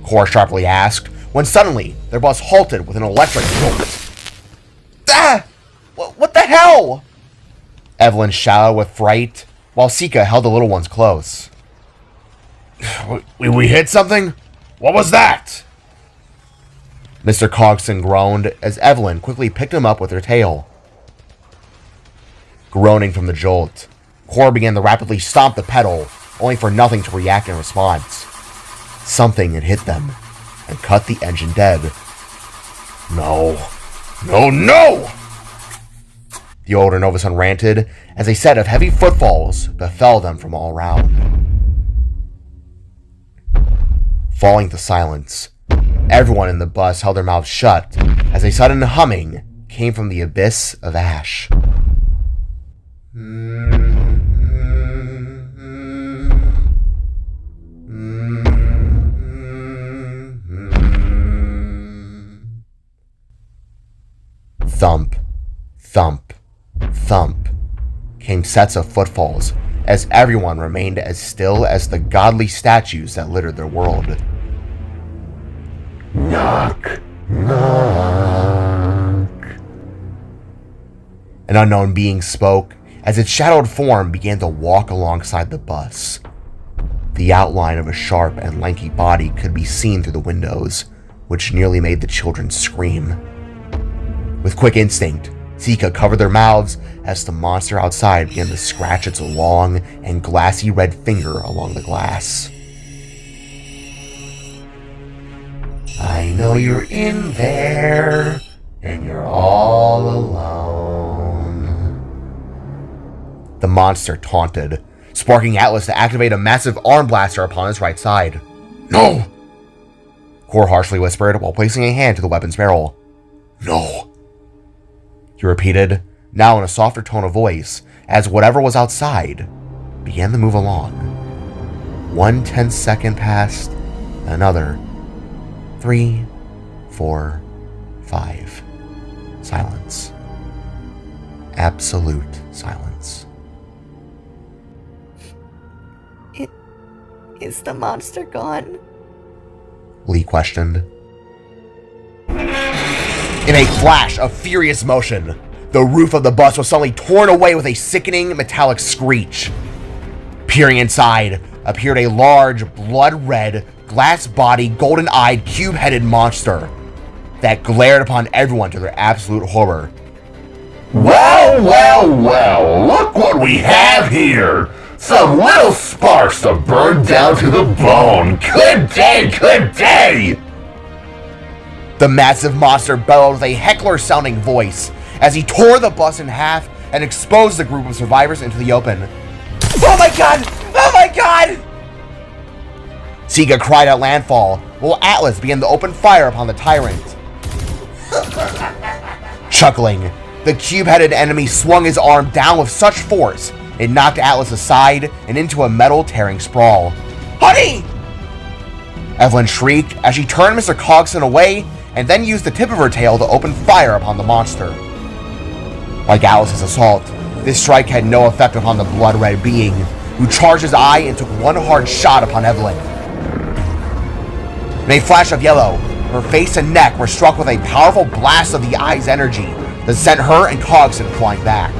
Core sharply asked, when suddenly their bus halted with an electric jolt. Ah! What the hell? Evelyn shouted with fright, while Sika held the little ones close. We hit something? What was that? Mr. Cogston groaned as Evelyn quickly picked him up with her tail. Groaning from the jolt, Core began to rapidly stomp the pedal, only for nothing to react in response. Something had hit them and cut the engine dead. No! The older Novason ranted as a set of heavy footfalls befell them from all around. Falling to silence, everyone in the bus held their mouths shut as a sudden humming came from the abyss of ash. Thump, thump, thump came sets of footfalls as everyone remained as still as the godly statues that littered their world. Knock, knock. An unknown being spoke as its shadowed form began to walk alongside the bus. The outline of a sharp and lanky body could be seen through the windows, which nearly made the children scream. With quick instinct, Sika covered their mouths as the monster outside began to scratch its long and glassy red finger along the glass. I know you're in there, and you're all alone. The monster taunted, sparking Atlas to activate a massive arm blaster upon his right side. No! Core harshly whispered while placing a hand to the weapon's barrel. No! He repeated, now in a softer tone of voice, as whatever was outside began to move along. 1 10-second passed, another. 3, 4, 5. Silence. Absolute silence. Is the monster gone? Lee questioned. In a flash of furious motion, the roof of the bus was suddenly torn away with a sickening metallic screech. Peering inside appeared a large, blood-red, glass-bodied, golden-eyed, cube-headed monster that glared upon everyone to their absolute horror. Well, look what we have here! Some little sparks to burn down to the bone! Good day! The massive monster bellowed with a heckler-sounding voice as he tore the bus in half and exposed the group of survivors into the open. Oh my god! Oh my god! Sika cried at landfall, while Atlas began to open fire upon the tyrant. Chuckling, the cube-headed enemy swung his arm down with such force, it knocked Atlas aside and into a metal-tearing sprawl. Honey! Evelyn shrieked as she turned Mr. Cogson away and then used the tip of her tail to open fire upon the monster. Like Alice's assault, this strike had no effect upon the blood-red being, who charged his eye and took one hard shot upon Evelyn. In a flash of yellow, her face and neck were struck with a powerful blast of the eye's energy that sent her and Cogson flying back.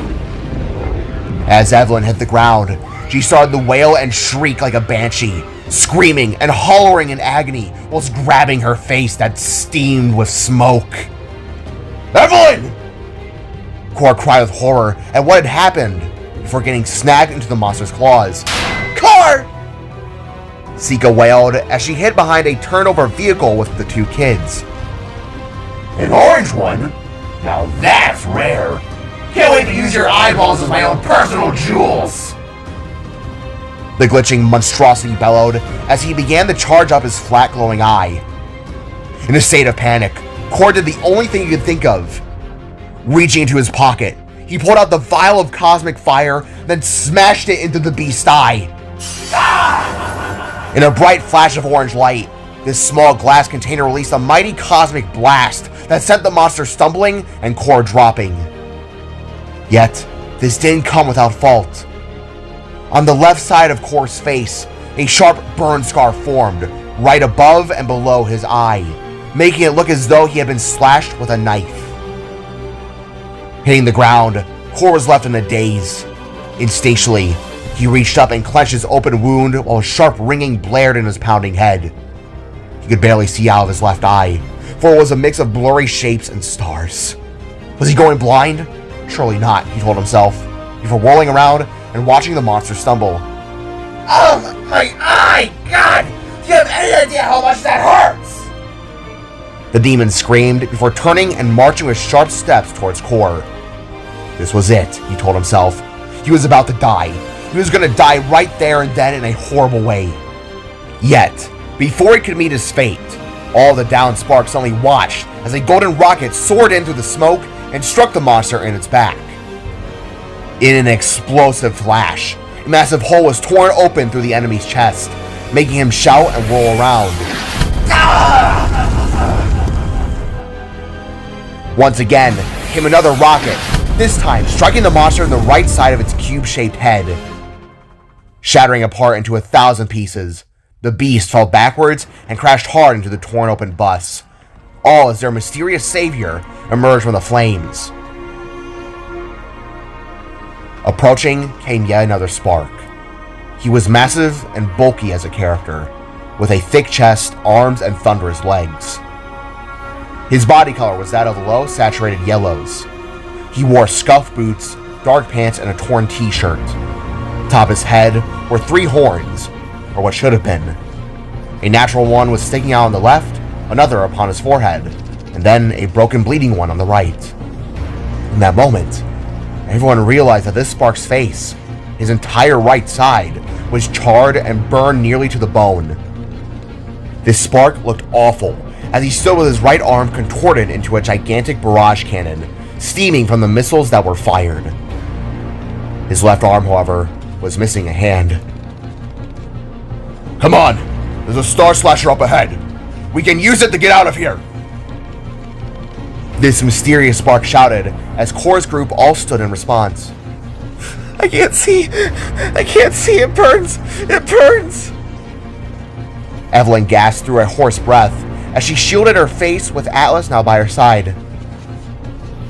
As Evelyn hit the ground, she started to wail and shriek like a banshee, screaming and hollering in agony whilst grabbing her face that steamed with smoke. Evelyn! Core cried with horror at what had happened before getting snagged into the monster's claws. Core! Sika wailed as she hid behind a turnover vehicle with the two kids. An orange one? Now that's rare. Can't wait to use your eyeballs as my own personal jewels. The glitching monstrosity bellowed as he began to charge up his flat glowing eye. In a state of panic, Core did the only thing he could think of. Reaching into his pocket, he pulled out the vial of cosmic fire, then smashed it into the beast's eye. In a bright flash of orange light, this small glass container released a mighty cosmic blast that sent the monster stumbling and Core dropping. Yet, this didn't come without fault. On the left side of Core's face, a sharp burn scar formed right above and below his eye, making it look as though he had been slashed with a knife. Hitting the ground, Core was left in a daze. Instinctually, he reached up and clenched his open wound while a sharp ringing blared in his pounding head. He could barely see out of his left eye, for it was a mix of blurry shapes and stars. Was he going blind? Surely not, he told himself, before whirling around and watching the monster stumble. Oh, my eye! God! Do you have any idea how much that hurts? The demon screamed before turning and marching with sharp steps towards Core. This was it, he told himself. He was about to die. He was going to die right there and then in a horrible way. Yet, before he could meet his fate, all the downed sparks suddenly watched as a golden rocket soared in through the smoke and struck the monster in its back. In an explosive flash, a massive hole was torn open through the enemy's chest, making him shout and roll around. Once again, came another rocket, this time striking the monster in the right side of its cube-shaped head. Shattering apart into 1,000 pieces, the beast fell backwards and crashed hard into the torn open bus, all as their mysterious savior emerged from the flames. Approaching came yet another spark. He was massive and bulky as a character, with a thick chest, arms, and thunderous legs. His body color was that of low, saturated yellows. He wore scuffed boots, dark pants, and a torn t-shirt. Atop his head were 3 horns, or what should have been. A natural one was sticking out on the left, another upon his forehead, and then a broken bleeding one on the right. In that moment, everyone realized that this spark's face, his entire right side, was charred and burned nearly to the bone. This spark looked awful as he stood with his right arm contorted into a gigantic barrage cannon, steaming from the missiles that were fired. His left arm, however, was missing a hand. Come on! There's a star slasher up ahead! We can use it to get out of here! This mysterious spark shouted as Core's group all stood in response. I can't see! It burns! It burns! Evelyn gasped through a hoarse breath as she shielded her face with Atlas now by her side.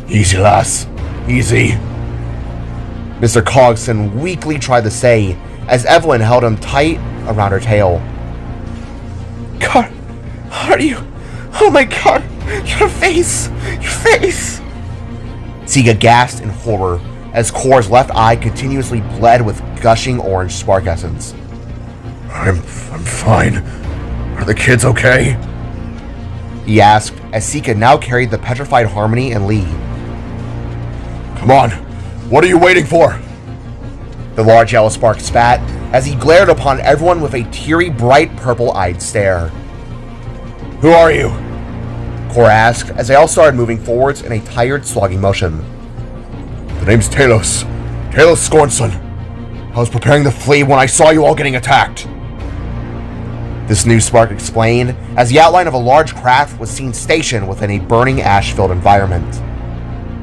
Easy, lass. Easy. Mr. Cogson weakly tried to say as Evelyn held him tight around her tail. God, are you? Oh my God! Your face! Your face! Sika gasped in horror as Core's left eye continuously bled with gushing orange spark essence. I'm fine. Are the kids okay? He asked as Sika now carried the petrified Harmony and Lee. Come on, what are you waiting for? The large yellow spark spat as he glared upon everyone with a teary, bright, purple-eyed stare. Who are you? Core asked as they all started moving forwards in a tired, slogging motion. The name's Talos. Talos Scornson. I was preparing to flee when I saw you all getting attacked. This new spark explained as the outline of a large craft was seen stationed within a burning ash-filled environment.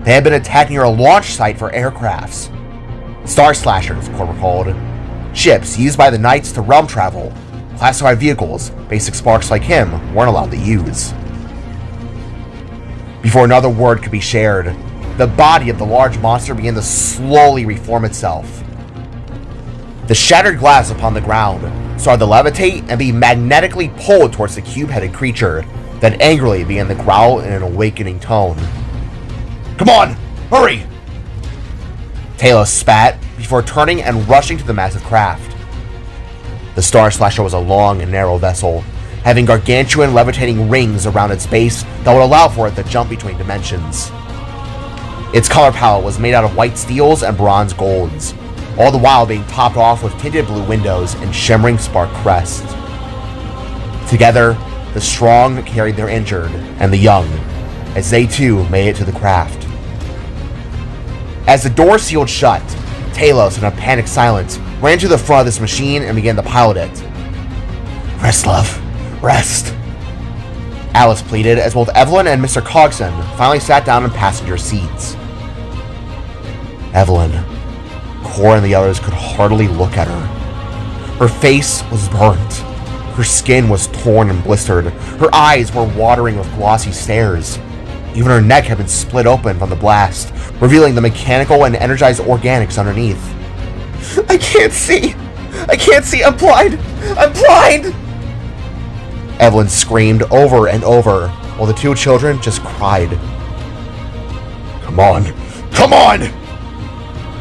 They had been attacked near a launch site for aircrafts. Star Slashers, Core recalled. Ships used by the Knights to realm travel, classified vehicles basic sparks like him weren't allowed to use. Before another word could be shared, the body of the large monster began to slowly reform itself. The shattered glass upon the ground started to levitate and be magnetically pulled towards the cube-headed creature that angrily began to growl in an awakening tone. Come on, hurry! Talos spat before turning and rushing to the massive craft. The Star Slasher was a long and narrow vessel, having gargantuan levitating rings around its base that would allow for it to jump between dimensions. Its color palette was made out of white steels and bronze golds, all the while being topped off with tinted blue windows and shimmering spark crests. Together, the strong carried their injured and the young, as they too made it to the craft. As the door sealed shut, Talos, in a panicked silence, ran to the front of this machine and began to pilot it. "Rest, love. Rest," Alice pleaded as both Evelyn and Mr. Cogson finally sat down in passenger seats. Evelyn, Cora and the others could hardly look at her. Her face was burnt. Her skin was torn and blistered. Her eyes were watering with glossy stares. Even her neck had been split open from the blast, revealing the mechanical and energized organics underneath. I can't see! I can't see! I'm blind! I'm blind! Evelyn screamed over and over, while the two children just cried. "Come on! Come on!"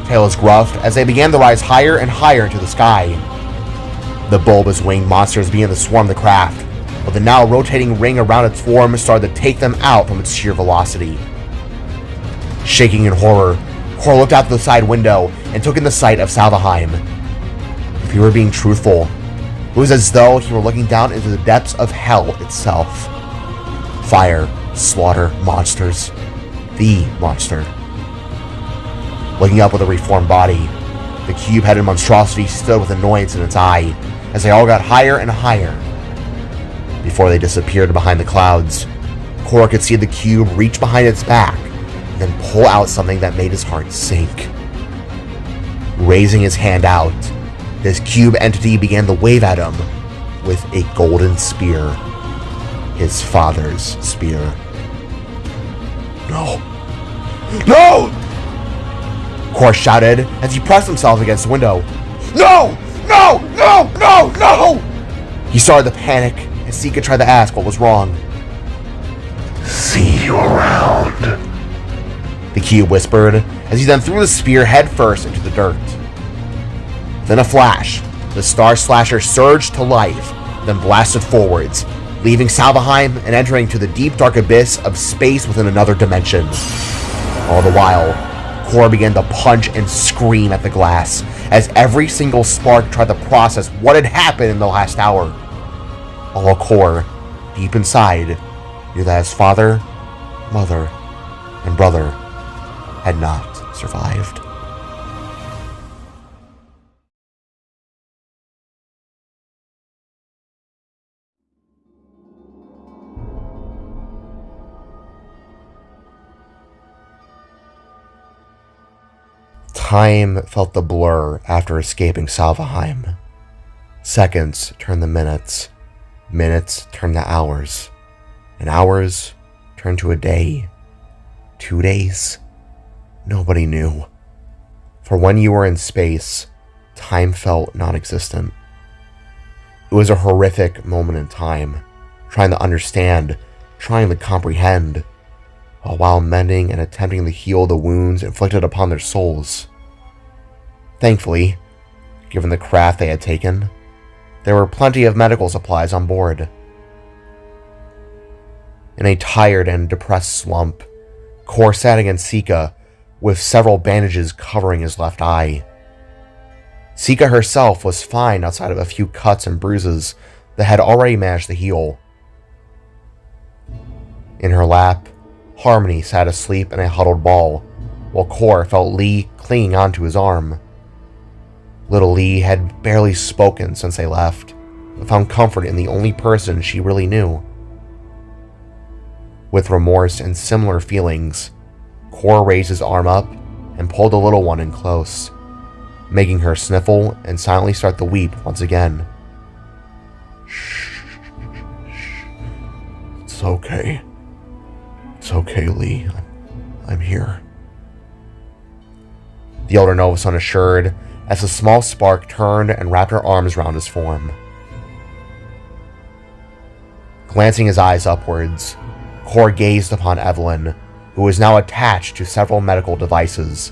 Talos gruffed as they began to rise higher and higher into the sky. The bulbous winged monsters began to swarm the craft, but the now rotating ring around its form started to take them out from its sheer velocity. Shaking in horror, Cora looked out the side window and took in the sight of Salvaheim. If he were being truthful, it was as though he were looking down into the depths of hell itself. Fire, slaughter, monsters. The monster. Looking up with a reformed body, the cube-headed monstrosity stood with annoyance in its eye as they all got higher and higher. Before they disappeared behind the clouds, Cora could see the cube reach behind its back and then pull out something that made his heart sink. Raising his hand out, this cube entity began to wave at him with a golden spear. His father's spear. "No! No!" Cora shouted as he pressed himself against the window. "No! No! No! No! No!" He started to panic as Sika tried to ask what was wrong. "See you around," the cube whispered as he then threw the spear headfirst into the dirt. Within a flash, the Star Slasher surged to life, then blasted forwards, leaving Salvaheim and entering to the deep dark abyss of space within another dimension. All the while, Cora began to punch and scream at the glass as every single spark tried to process what had happened in the last hour. All Cora, deep inside, knew that his father, mother, and brother had not survived. Time felt the blur after escaping Salvaheim. Seconds turned to minutes, minutes turned to hours, and hours turned to a day. 2 days? Nobody knew. For when you were in space, time felt non-existent. It was a horrific moment in time, trying to understand, trying to comprehend, all while mending and attempting to heal the wounds inflicted upon their souls. Thankfully, given the craft they had taken, there were plenty of medical supplies on board. In a tired and depressed slump, Cor sat against Sika, with several bandages covering his left eye. Sika herself was fine outside of a few cuts and bruises that had already managed to heal. In her lap, Harmony sat asleep in a huddled ball, while Cor felt Lee clinging onto his arm. Little Lee had barely spoken since they left, but found comfort in the only person she really knew. With remorse and similar feelings, Cor raised his arm up and pulled the little one in close, making her sniffle and silently start to weep once again. "Shh. It's okay. It's okay, Lee. I'm here." The elder Nova Son assured, as a small spark turned and wrapped her arms around his form. Glancing his eyes upwards, Cor gazed upon Evelyn, who was now attached to several medical devices.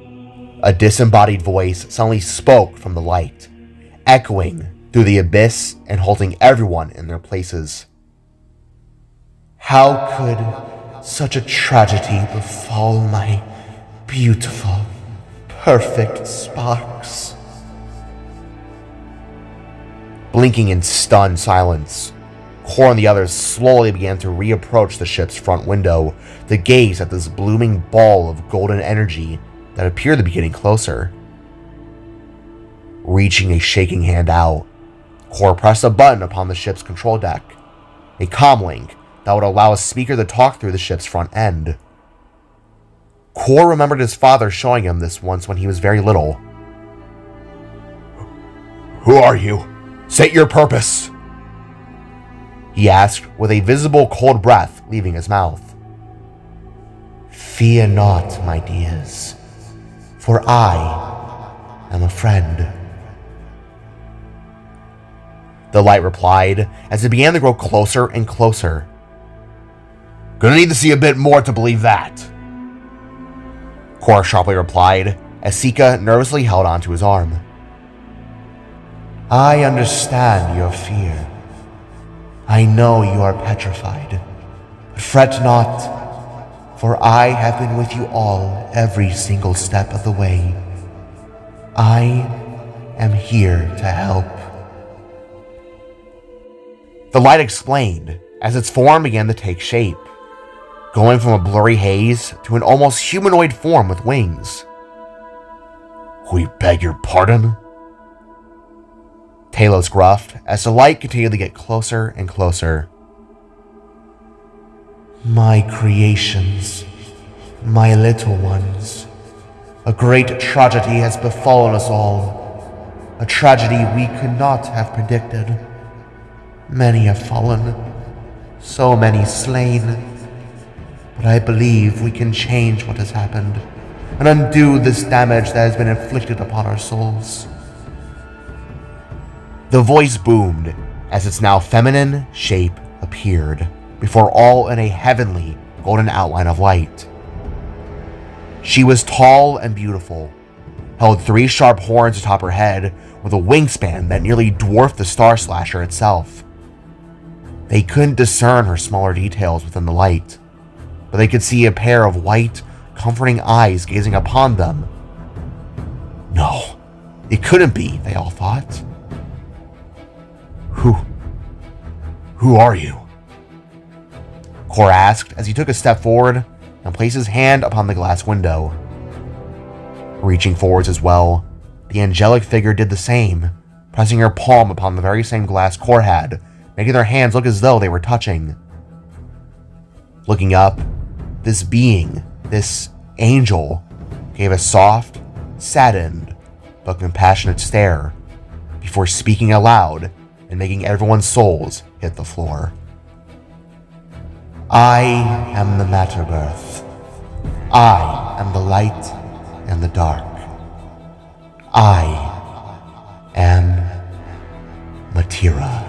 A disembodied voice suddenly spoke from the light, echoing through the abyss and holding everyone in their places. How could such a tragedy befall my beautiful, perfect sparks? Blinking in stunned silence, Cor and the others slowly began to reapproach the ship's front window to gaze at this blooming ball of golden energy that appeared to be getting closer. Reaching a shaking hand out, Cor pressed a button upon the ship's control deck, a comlink that would allow a speaker to talk through the ship's front end. Cor remembered his father showing him this once when he was very little. "Who are you? State your purpose," he asked with a visible cold breath leaving his mouth. "Fear not, my dears, for I am a friend," the light replied as it began to grow closer and closer. "Gonna need to see a bit more to believe that," Cor sharply replied as Sika nervously held onto his arm. "I understand your fear. I know you are petrified, but fret not, for I have been with you all every single step of the way. I am here to help." The light explained as its form began to take shape, going from a blurry haze to an almost humanoid form with wings. "We beg your pardon?" Talos gruffed as the light continued to get closer and closer. "My creations, my little ones, a great tragedy has befallen us all, a tragedy we could not have predicted. Many have fallen, so many slain, but I believe we can change what has happened and undo this damage that has been inflicted upon our souls." The voice boomed as its now feminine shape appeared before all in a heavenly golden outline of light. She was tall and beautiful, held 3 sharp horns atop her head with a wingspan that nearly dwarfed the Star Slasher itself. They couldn't discern her smaller details within the light, but they could see a pair of white, comforting eyes gazing upon them. No, it couldn't be, they all thought. Who are you?" Cor asked as he took a step forward and placed his hand upon the glass window. Reaching forwards as well, the angelic figure did the same, pressing her palm upon the very same glass Cor had, making their hands look as though they were touching. Looking up, this being, this angel, gave a soft, saddened, but compassionate stare before speaking aloud and making everyone's souls hit the floor. "I am the matter birth. I am the light and the dark. I am Matira."